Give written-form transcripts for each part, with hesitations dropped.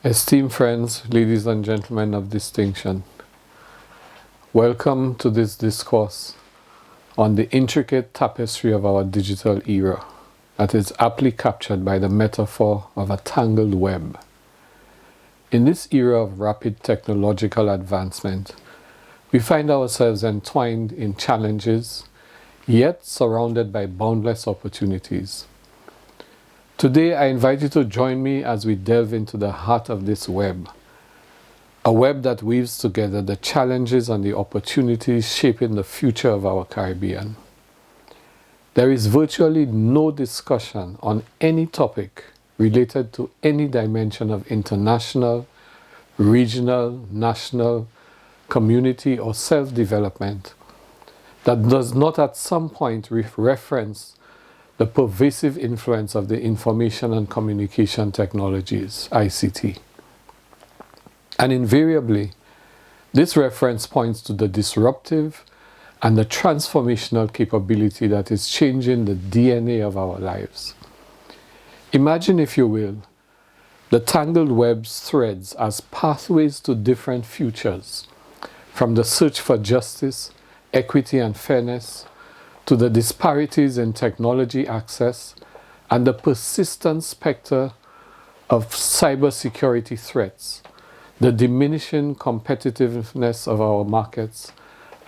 Esteemed friends, ladies and gentlemen of distinction, welcome to this discourse on the intricate tapestry of our digital era that is aptly captured by the metaphor of a tangled web. In this era of rapid technological advancement, we find ourselves entwined in challenges, yet surrounded by boundless opportunities. Today, I invite you to join me as we delve into the heart of this web, a web that weaves together the challenges and the opportunities shaping the future of our Caribbean. There is virtually no discussion on any topic related to any dimension of international, regional, national, community, or self-development that does not at some point reference the pervasive influence of the information and communication technologies, ICT. And invariably, this reference points to the disruptive and the transformational capability that is changing the DNA of our lives. Imagine, if you will, the tangled web's threads as pathways to different futures, from the search for justice, equity, and fairness, to the disparities in technology access and the persistent specter of cybersecurity threats, the diminishing competitiveness of our markets,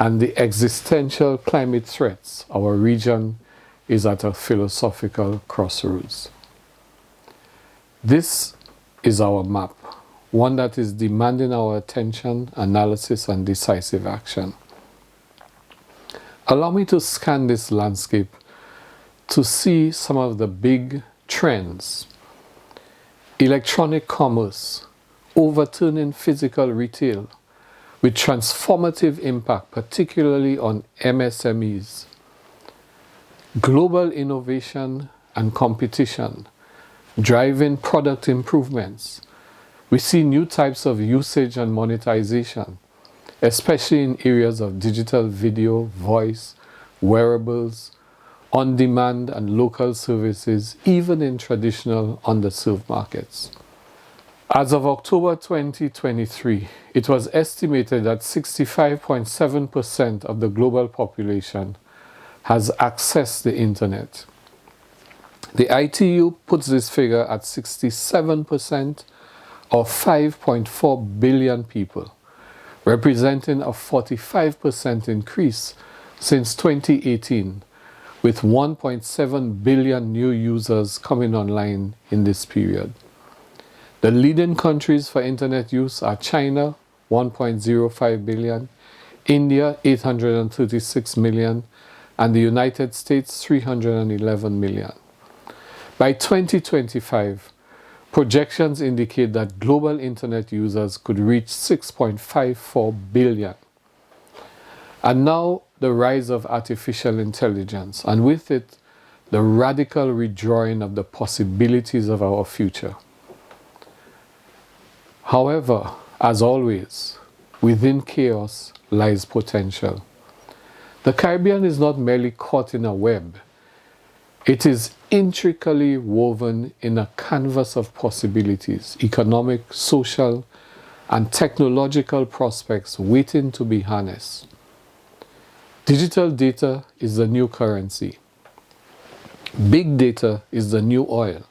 and the existential climate threats. Our region is at a philosophical crossroads. This is our map, one that is demanding our attention, analysis, and decisive action. Allow me to scan this landscape to see some of the big trends. Electronic commerce, overturning physical retail with transformative impact, particularly on MSMEs. Global innovation and competition, driving product improvements. We see new types of usage and monetization, especially in areas of digital video, voice, wearables, on-demand and local services, even in traditional underserved markets. As of October 2023, it was estimated that 65.7% of the global population has accessed the internet. The ITU puts this figure at 67%, or 5.4 billion people, representing a 45% increase since 2018, with 1.7 billion new users coming online in this period. The leading countries for internet use are China, 1.05 billion, India, 836 million, and the United States, 311 million. By 2025, projections indicate that global internet users could reach 6.54 billion. And now the rise of artificial intelligence, and with it, the radical redrawing of the possibilities of our future. However, as always, within chaos lies potential. The Caribbean is not merely caught in a web. It is intricately woven in a canvas of possibilities, economic, social, and technological prospects waiting to be harnessed. Digital data is the new currency. Big data is the new oil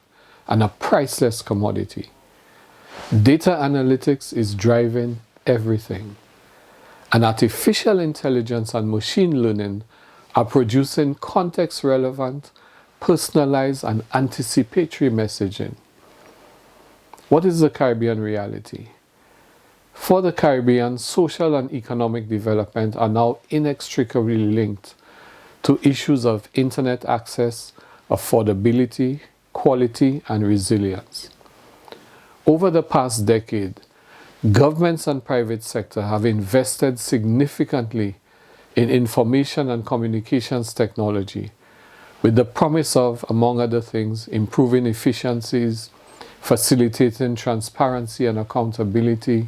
and a priceless commodity. Data analytics is driving everything. And artificial intelligence and machine learning are producing context-relevant, personalized, and anticipatory messaging. What is the Caribbean reality? For the Caribbean, social and economic development are now inextricably linked to issues of internet access, affordability, quality, and resilience. Over the past decade, governments and private sector have invested significantly in information and communications technology, with the promise of, among other things, improving efficiencies, facilitating transparency and accountability,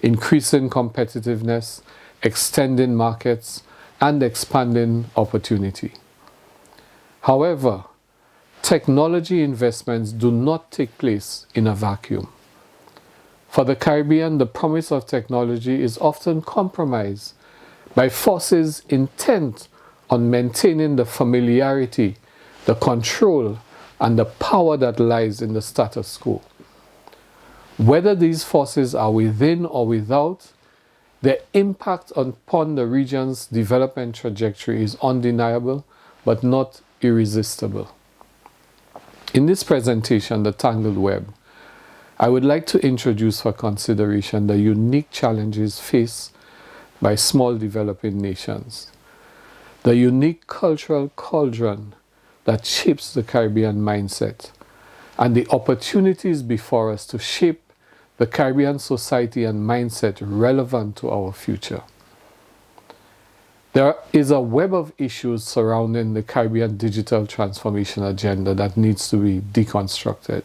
increasing competitiveness, extending markets, and expanding opportunity. However, technology investments do not take place in a vacuum. For the Caribbean, the promise of technology is often compromised by forces intent on maintaining the familiarity, the control, and the power that lies in the status quo. Whether these forces are within or without, their impact upon the region's development trajectory is undeniable, but not irresistible. In this presentation, The Tangled Web, I would like to introduce for consideration the unique challenges faced by small developing nations, the unique cultural cauldron that shapes the Caribbean mindset, and the opportunities before us to shape the Caribbean society and mindset relevant to our future. There is a web of issues surrounding the Caribbean digital transformation agenda that needs to be deconstructed.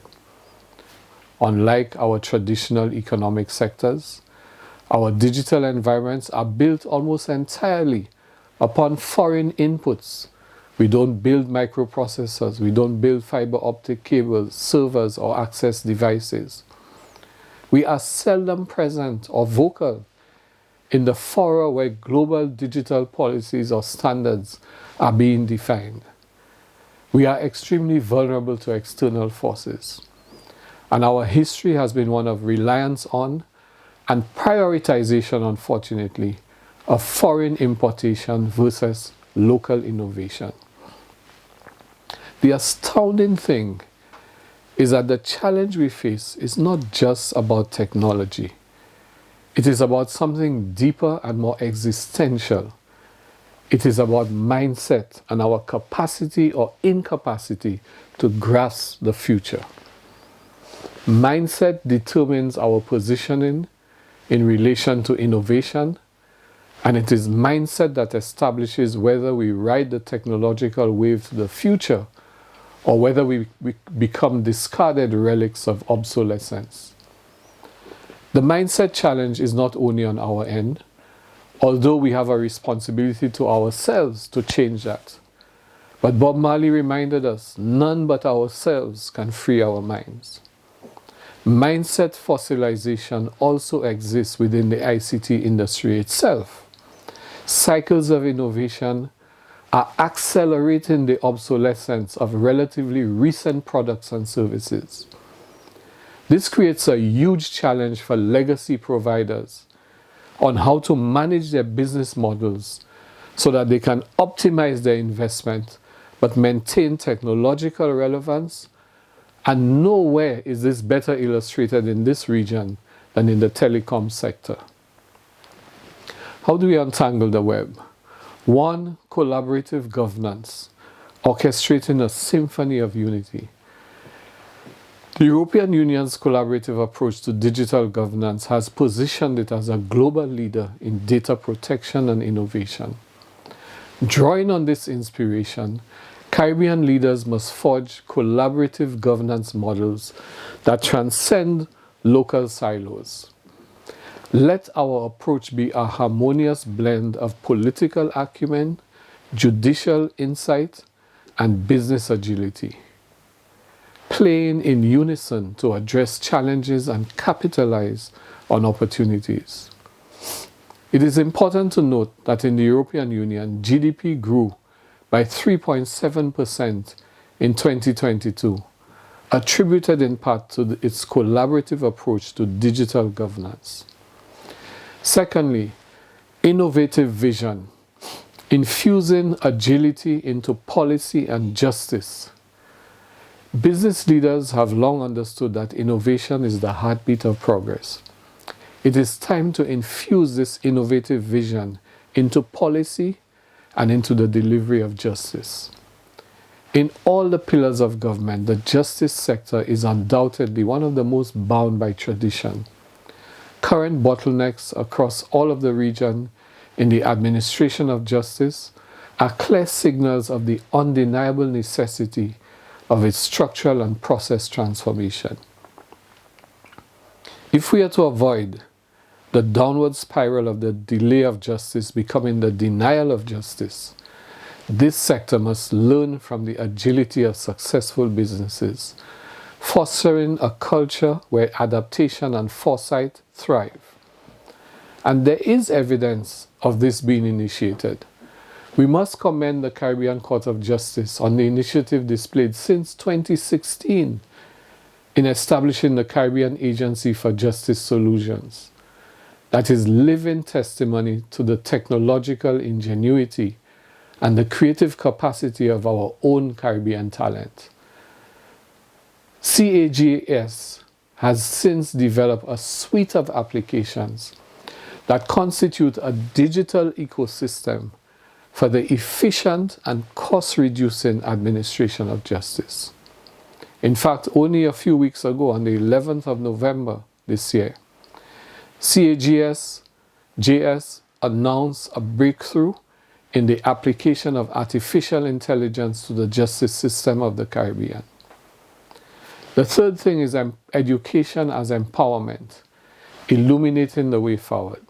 Unlike our traditional economic sectors, our digital environments are built almost entirely upon foreign inputs. We don't build microprocessors, we don't build fiber optic cables, servers, or access devices. We are seldom present or vocal in the fora where global digital policies or standards are being defined. We are extremely vulnerable to external forces, and our history has been one of reliance on and prioritization, unfortunately, of foreign importation versus local innovation. The astounding thing is that the challenge we face is not just about technology. It is about something deeper and more existential. It is about mindset and our capacity or incapacity to grasp the future. Mindset determines our positioning in relation to innovation, and it is mindset that establishes whether we ride the technological wave to the future or whether we become discarded relics of obsolescence. The mindset challenge is not only on our end, although we have a responsibility to ourselves to change that. But Bob Marley reminded us, none but ourselves can free our minds. Mindset fossilization also exists within the ICT industry itself. Cycles of innovation are accelerating the obsolescence of relatively recent products and services. This creates a huge challenge for legacy providers on how to manage their business models so that they can optimize their investment but maintain technological relevance. And nowhere is this better illustrated in this region than in the telecom sector. How do we untangle the web? 1. Collaborative governance, orchestrating a symphony of unity. The European Union's collaborative approach to digital governance has positioned it as a global leader in data protection and innovation. Drawing on this inspiration, Caribbean leaders must forge collaborative governance models that transcend local silos. Let our approach be a harmonious blend of political acumen, judicial insight, and business agility, playing in unison to address challenges and capitalize on opportunities. It is important to note that in the European Union, GDP grew by 3.7% in 2022, attributed in part to its collaborative approach to digital governance. Secondly, innovative vision, infusing agility into policy and justice. Business leaders have long understood that innovation is the heartbeat of progress. It is time to infuse this innovative vision into policy and into the delivery of justice. In all the pillars of government, the justice sector is undoubtedly one of the most bound by tradition. Current bottlenecks across all of the region in the administration of justice are clear signals of the undeniable necessity of its structural and process transformation. If we are to avoid the downward spiral of the delay of justice becoming the denial of justice, this sector must learn from the agility of successful businesses, fostering a culture where adaptation and foresight thrive. And there is evidence of this being initiated. We must commend the Caribbean Court of Justice on the initiative displayed since 2016 in establishing the Caribbean Agency for Justice Solutions. That is living testimony to the technological ingenuity and the creative capacity of our own Caribbean talent. CAJS has since developed a suite of applications that constitute a digital ecosystem for the efficient and cost-reducing administration of justice. In fact, only a few weeks ago, on the 11th of November this year, CAJS announced a breakthrough in the application of artificial intelligence to the justice system of the Caribbean. The third thing is education as empowerment, illuminating the way forward.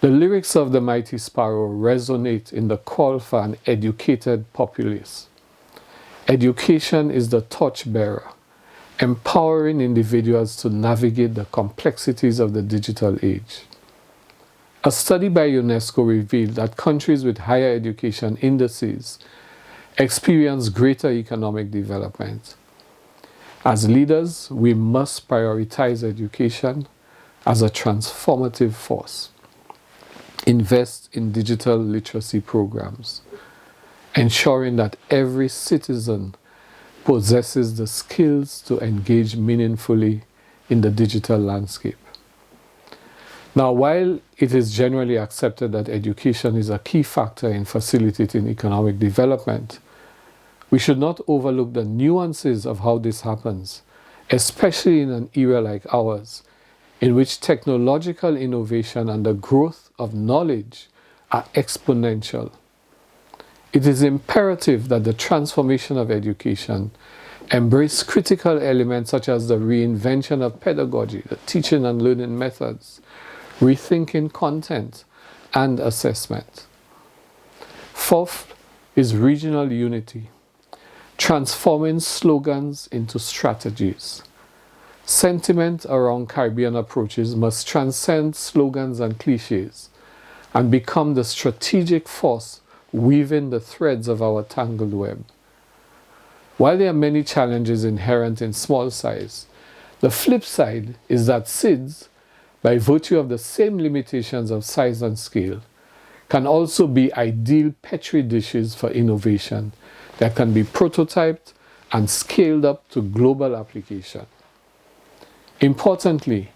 The lyrics of the Mighty Sparrow resonate in the call for an educated populace. Education is the torchbearer, empowering individuals to navigate the complexities of the digital age. A study by UNESCO revealed that countries with higher education indices experience greater economic development. As leaders, we must prioritize education as a transformative force. Invest in digital literacy programs, ensuring that every citizen possesses the skills to engage meaningfully in the digital landscape. Now, while it is generally accepted that education is a key factor in facilitating economic development, we should not overlook the nuances of how this happens, especially in an era like ours, in which technological innovation and the growth of knowledge are exponential. It is imperative that the transformation of education embrace critical elements such as the reinvention of pedagogy, the teaching and learning methods, rethinking content, and assessment. Fourth is regional unity, transforming slogans into strategies. Sentiment around Caribbean approaches must transcend slogans and cliches and become the strategic force weaving the threads of our tangled web. While there are many challenges inherent in small size, the flip side is that SIDS, by virtue of the same limitations of size and scale, can also be ideal petri dishes for innovation that can be prototyped and scaled up to global application. Importantly,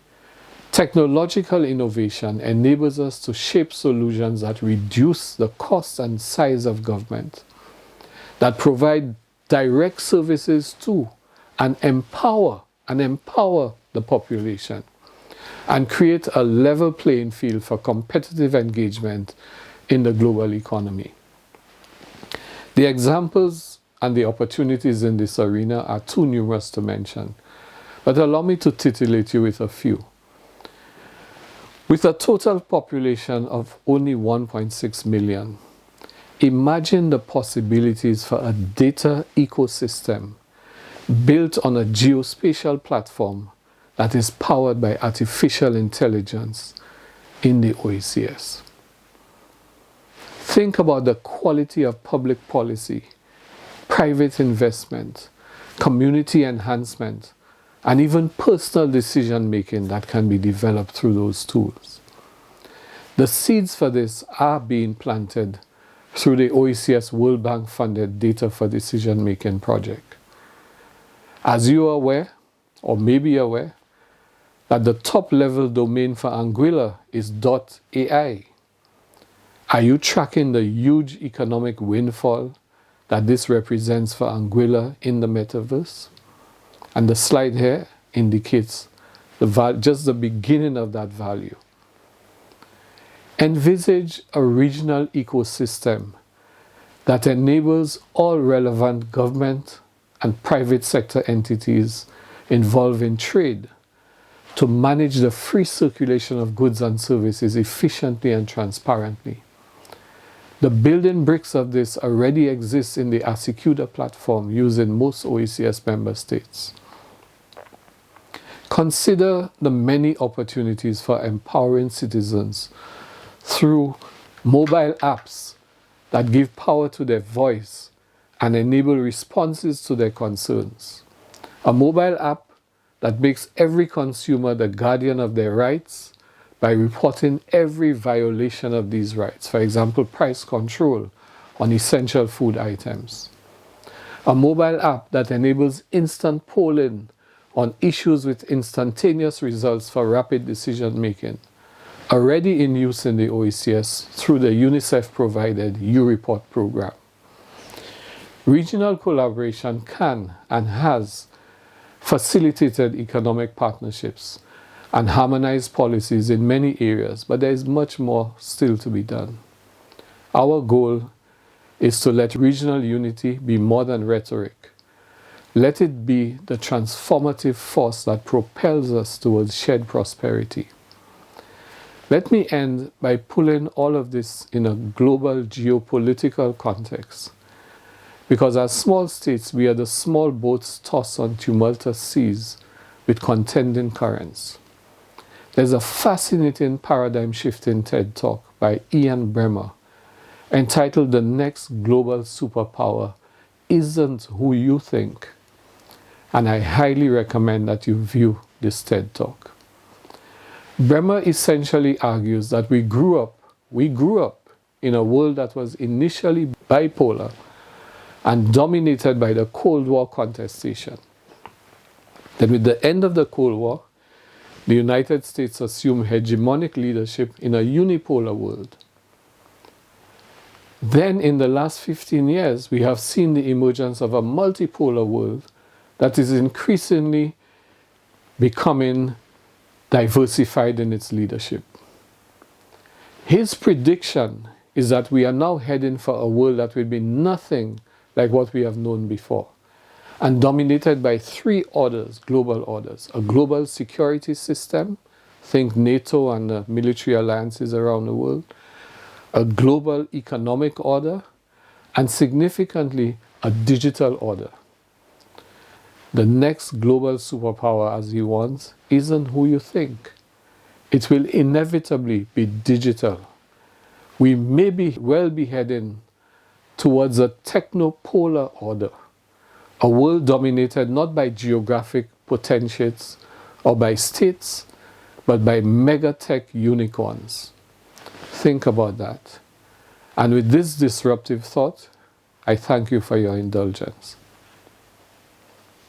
technological innovation enables us to shape solutions that reduce the cost and size of government, that provide direct services to and empower the population, and create a level playing field for competitive engagement in the global economy. The examples and the opportunities in this arena are too numerous to mention, but allow me to titillate you with a few. With a total population of only 1.6 million, imagine the possibilities for a data ecosystem built on a geospatial platform that is powered by artificial intelligence in the OECS. Think about the quality of public policy, private investment, community enhancement, and even personal decision making that can be developed through those tools. The seeds for this are being planted through the OECS World Bank funded Data for Decision Making project. As you are aware, or may be aware, that the top level domain for Anguilla is .ai. Are you tracking the huge economic windfall that this represents for Anguilla in the metaverse? And the slide here indicates just the beginning of that value. Envisage a regional ecosystem that enables all relevant government and private sector entities involved in trade to manage the free circulation of goods and services efficiently and transparently. The building bricks of this already exist in the Asicuda platform used in most OECS member states. Consider the many opportunities for empowering citizens through mobile apps that give power to their voice and enable responses to their concerns. A mobile app that makes every consumer the guardian of their rights by reporting every violation of these rights, for example, price control on essential food items. A mobile app that enables instant polling on issues with instantaneous results for rapid decision making, already in use in the OECS through the UNICEF-provided U-Report program. Regional collaboration can and has facilitated economic partnerships and harmonized policies in many areas, but there is much more still to be done. Our goal is to let regional unity be more than rhetoric. Let it be the transformative force that propels us towards shared prosperity. Let me end by pulling all of this in a global geopolitical context. Because as small states, we are the small boats tossed on tumultuous seas with contending currents. There's a fascinating paradigm-shifting TED Talk by Ian Bremmer entitled "The Next Global Superpower Isn't Who You Think." And I highly recommend that you view this TED Talk. Bremmer essentially argues that we grew up in a world that was initially bipolar and dominated by the Cold War contestation. Then with the end of the Cold War, the United States assumed hegemonic leadership in a unipolar world. Then in the last 15 years, we have seen the emergence of a multipolar world that is increasingly becoming diversified in its leadership. His prediction is that we are now heading for a world that will be nothing like what we have known before, and dominated by three orders, global orders: a global security system, think NATO and the military alliances around the world, a global economic order, and significantly, a digital order. The next global superpower, as he wants, isn't who you think. It will inevitably be digital. We may well be heading towards a technopolar order, a world dominated not by geographic potentiates or by states, but by megatech unicorns. Think about that. And with this disruptive thought, I thank you for your indulgence.